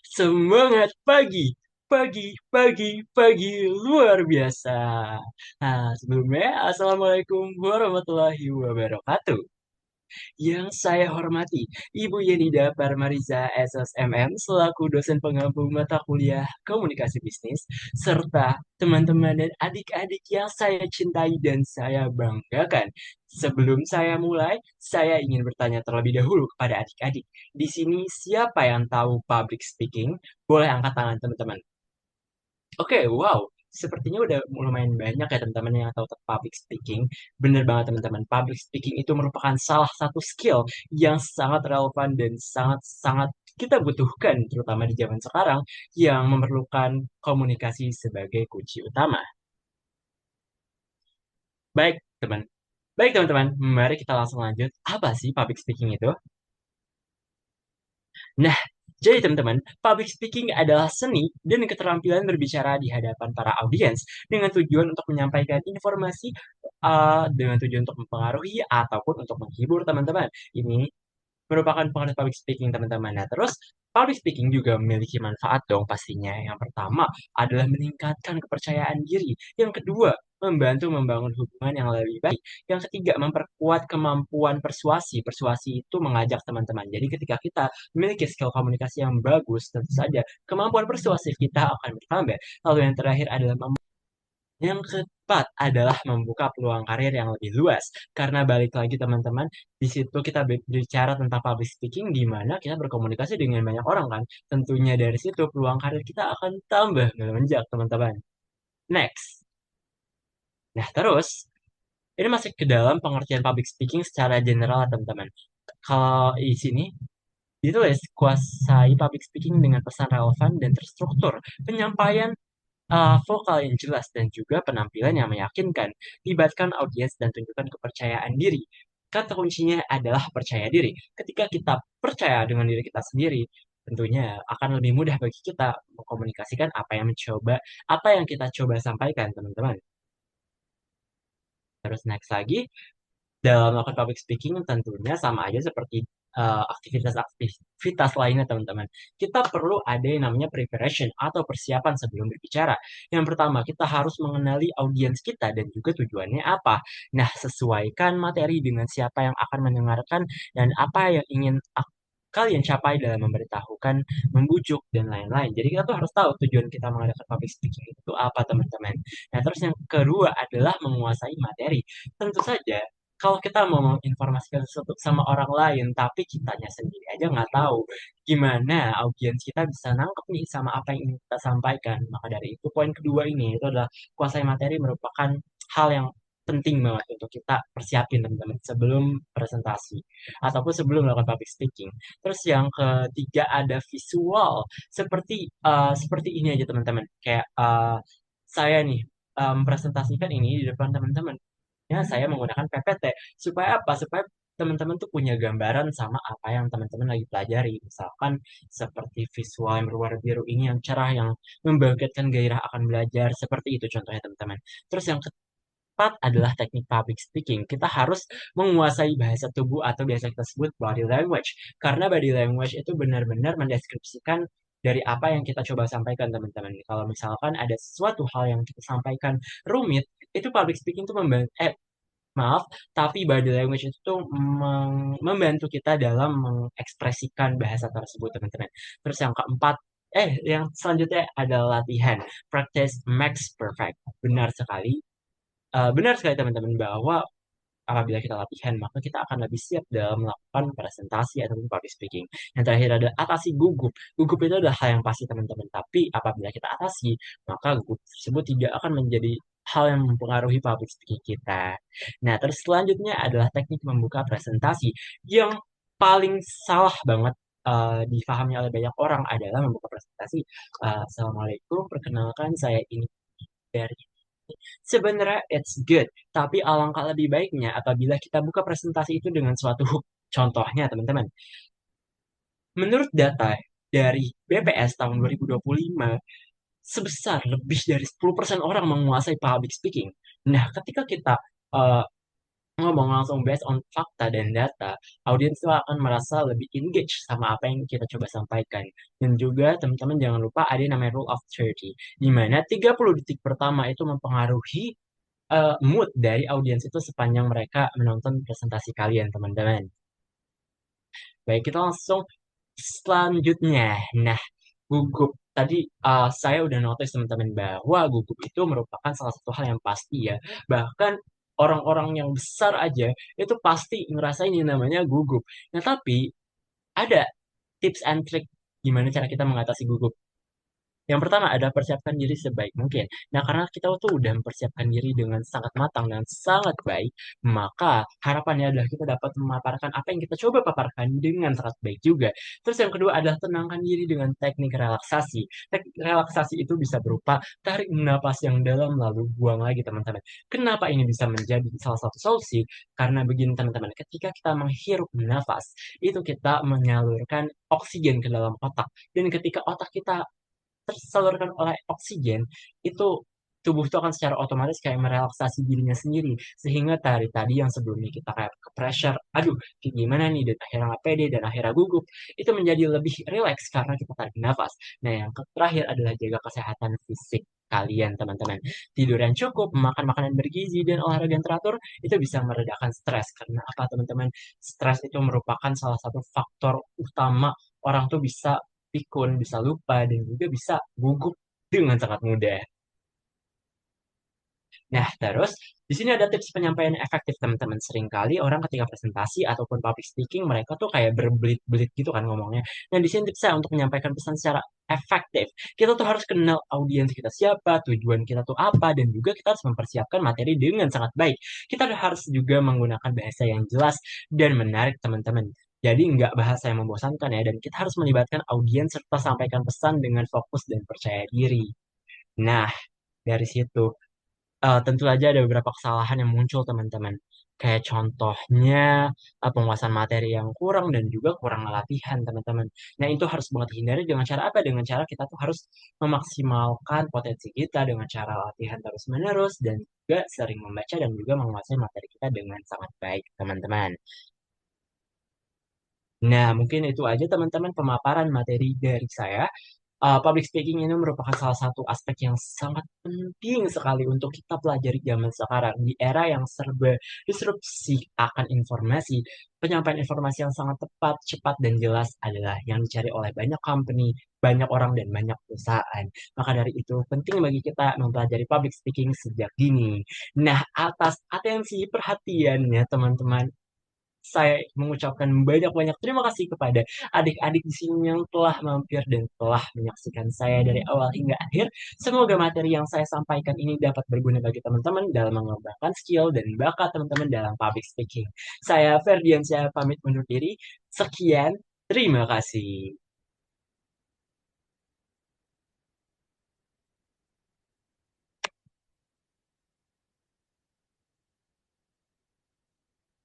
Semangat pagi, pagi, pagi, pagi luar biasa. Nah, sebelumnya, Assalamualaikum warahmatullahi wabarakatuh. Yang saya hormati, Ibu Yenida Parmariza SSMM selaku dosen pengampu mata kuliah Komunikasi Bisnis, serta teman-teman dan adik-adik yang saya cintai dan saya banggakan. Sebelum saya mulai, saya ingin bertanya terlebih dahulu kepada adik-adik. Di sini siapa yang tahu public speaking? Boleh angkat tangan teman-teman. Oke, wow. Sepertinya udah lumayan banyak ya teman-teman yang tahu tentang public speaking. Bener banget teman-teman, public speaking itu merupakan salah satu skill yang sangat relevan dan sangat-sangat kita butuhkan, terutama di zaman sekarang yang memerlukan komunikasi sebagai kunci utama. Baik, teman. Baik, teman-teman. Mari kita langsung lanjut. Apa sih public speaking itu? Nah, jadi teman-teman, public speaking adalah seni dan keterampilan berbicara di hadapan para audiens dengan tujuan untuk menyampaikan informasi, dengan tujuan untuk mempengaruhi ataupun untuk menghibur teman-teman. Ini merupakan pengertian public speaking teman-teman. Nah, terus public speaking juga memiliki manfaat dong pastinya. Yang pertama adalah meningkatkan kepercayaan diri. Yang kedua, membantu membangun hubungan yang lebih baik. Yang ketiga, memperkuat kemampuan persuasi. Persuasi itu mengajak teman-teman. Jadi ketika kita memiliki skill komunikasi yang bagus, tentu saja kemampuan persuasif kita akan bertambah. Lalu yang terakhir adalah yang keempat adalah membuka peluang karir yang lebih luas. Karena balik lagi teman-teman, di situ kita bicara tentang public speaking di mana kita berkomunikasi dengan banyak orang kan. Tentunya dari situ peluang karir kita akan tambah melonjak teman-teman. Next. Nah, terus ini masih ke dalam pengertian public speaking secara general teman-teman. Kalau di sini ditulis kuasai public speaking dengan pesan relevan dan terstruktur. Penyampaian vokal yang jelas dan juga penampilan yang meyakinkan. Libatkan audiens dan tunjukkan kepercayaan diri. Kata kuncinya adalah percaya diri. Ketika kita percaya dengan diri kita sendiri, tentunya akan lebih mudah bagi kita mengkomunikasikan apa yang kita coba sampaikan, teman-teman. Terus next lagi, dalam melakukan public speaking tentunya sama aja seperti aktivitas lainnya teman-teman. Kita perlu ada yang namanya preparation atau persiapan sebelum berbicara. Yang pertama, kita harus mengenali audiens kita dan juga tujuannya apa. Nah, sesuaikan materi dengan siapa yang akan mendengarkan dan apa yang ingin kalian capai dalam memberitahukan, membujuk, dan lain-lain. Jadi kita tuh harus tahu tujuan kita mengadakan public speaking itu apa teman-teman. Nah, terus yang kedua adalah menguasai materi. Tentu saja kalau kita mau menginformasikan sesuatu sama orang lain, tapi kitanya sendiri aja nggak tahu gimana audiens kita bisa nangkep nih sama apa yang ingin kita sampaikan. Maka dari itu, poin kedua ini itu adalah kuasai materi merupakan hal yang penting banget untuk kita persiapin teman-teman sebelum presentasi ataupun sebelum melakukan public speaking. Terus yang ketiga ada visual. Seperti ini aja teman-teman. Kayak saya nih presentasikan ini di depan teman-teman. Ya, saya menggunakan PPT. Supaya apa? Supaya teman-teman tuh punya gambaran sama apa yang teman-teman lagi pelajari. Misalkan seperti visual yang berwarna biru ini yang cerah, yang membangkitkan gairah akan belajar. Seperti itu contohnya teman-teman. Terus yang keempat adalah teknik public speaking. Kita harus menguasai bahasa tubuh atau biasa kita sebut body language. Karena body language itu benar-benar mendeskripsikan dari apa yang kita coba sampaikan teman-teman. Kalau misalkan ada sesuatu hal yang kita sampaikan rumit, itu public speaking itu maaf, tapi body language itu tuh membantu kita dalam mengekspresikan bahasa tersebut, teman-teman. Terus yang keempat, yang selanjutnya adalah latihan. Practice makes perfect. Benar sekali. Benar sekali, teman-teman, bahwa apabila kita latihan, maka kita akan lebih siap dalam melakukan presentasi ataupun public speaking. Yang terakhir ada atasi gugup. Gugup itu adalah hal yang pasti, teman-teman. Tapi apabila kita atasi, maka gugup tersebut tidak akan menjadi hal yang mempengaruhi public speaking kita. Nah, terus selanjutnya adalah teknik membuka presentasi. Yang paling salah banget difahami oleh banyak orang adalah membuka presentasi. Assalamualaikum, perkenalkan saya ini dari sebenarnya it's good, tapi alangkah lebih baiknya apabila kita buka presentasi itu dengan suatu hook. Contohnya, teman-teman, menurut data dari BPS tahun 2025, sebesar lebih dari 10% orang menguasai public speaking. Nah, ketika kita uh, ngomong langsung based on fakta dan data, audiens itu akan merasa lebih engage sama apa yang kita coba sampaikan. Dan juga teman-teman jangan lupa ada yang namanya rule of 30, di mana 30 detik pertama itu mempengaruhi mood dari audiens itu sepanjang mereka menonton presentasi kalian, teman-teman. Baik, kita langsung selanjutnya. Nah, gugup. Tadi saya udah notice teman-teman bahwa gugup itu merupakan salah satu hal yang pasti ya. Bahkan orang-orang yang besar aja itu pasti ngerasain yang namanya gugup. Nah, tapi ada tips and trick gimana cara kita mengatasi gugup. Yang pertama adalah persiapkan diri sebaik mungkin. Nah, karena kita tuh udah mempersiapkan diri dengan sangat matang dan sangat baik, maka harapannya adalah kita dapat memaparkan apa yang kita coba paparkan dengan sangat baik juga. Terus yang kedua adalah tenangkan diri dengan teknik relaksasi. Teknik relaksasi itu bisa berupa tarik napas yang dalam lalu buang lagi, teman-teman. Kenapa ini bisa menjadi salah satu solusi? Karena begini, teman-teman, ketika kita menghirup nafas, itu kita menyalurkan oksigen ke dalam otak. Dan ketika otak kita tersalurkan oleh oksigen, itu tubuh itu akan secara otomatis kayak merelaksasi dirinya sendiri. Sehingga tadi tadi yang sebelumnya kita kayak ke pressure, aduh, kayak gimana nih, dan akhirnya nggak pede, dan akhirnya gugup, itu menjadi lebih rileks karena kita tarik nafas. Nah, yang terakhir adalah jaga kesehatan fisik kalian, teman-teman. Tidur yang cukup, makan makanan bergizi, dan olahraga yang teratur, itu bisa meredakan stres. Karena apa, teman-teman? Stres itu merupakan salah satu faktor utama orang tuh bisa pikun, bisa lupa, dan juga bisa gugup dengan sangat mudah. Nah, terus di sini ada tips penyampaian efektif, teman-teman. Seringkali orang ketika presentasi ataupun public speaking mereka tuh kayak berbelit-belit gitu kan ngomongnya. Nah, di sini tips saya untuk menyampaikan pesan secara efektif. Kita tuh harus kenal audiens kita siapa, tujuan kita tuh apa, dan juga kita harus mempersiapkan materi dengan sangat baik. Kita harus juga menggunakan bahasa yang jelas dan menarik, teman-teman. Jadi nggak bahasa yang membosankan ya, dan kita harus melibatkan audiens serta sampaikan pesan dengan fokus dan percaya diri. Nah, dari situ tentu aja ada beberapa kesalahan yang muncul, teman-teman. Kayak contohnya penguasaan materi yang kurang dan juga kurang latihan, teman-teman. Nah, itu harus banget dihindari dengan cara apa? Dengan cara kita tuh harus memaksimalkan potensi kita dengan cara latihan terus-menerus dan juga sering membaca dan juga menguasai materi kita dengan sangat baik, teman-teman. Nah, mungkin itu aja, teman-teman, pemaparan materi dari saya. Public speaking ini merupakan salah satu aspek yang sangat penting sekali untuk kita pelajari zaman sekarang. Di era yang serba disrupsi akan informasi, penyampaian informasi yang sangat tepat, cepat, dan jelas adalah yang dicari oleh banyak company, banyak orang, dan banyak perusahaan. Maka dari itu, penting bagi kita mempelajari public speaking sejak dini. Nah, atas atensi perhatiannya, teman-teman, saya mengucapkan banyak-banyak terima kasih kepada adik-adik di sini yang telah mampir dan telah menyaksikan saya dari awal hingga akhir. Semoga materi yang saya sampaikan ini dapat berguna bagi teman-teman dalam mengembangkan skill dan bakat teman-teman dalam public speaking. Saya Ferdian, saya pamit undur diri. Sekian, terima kasih.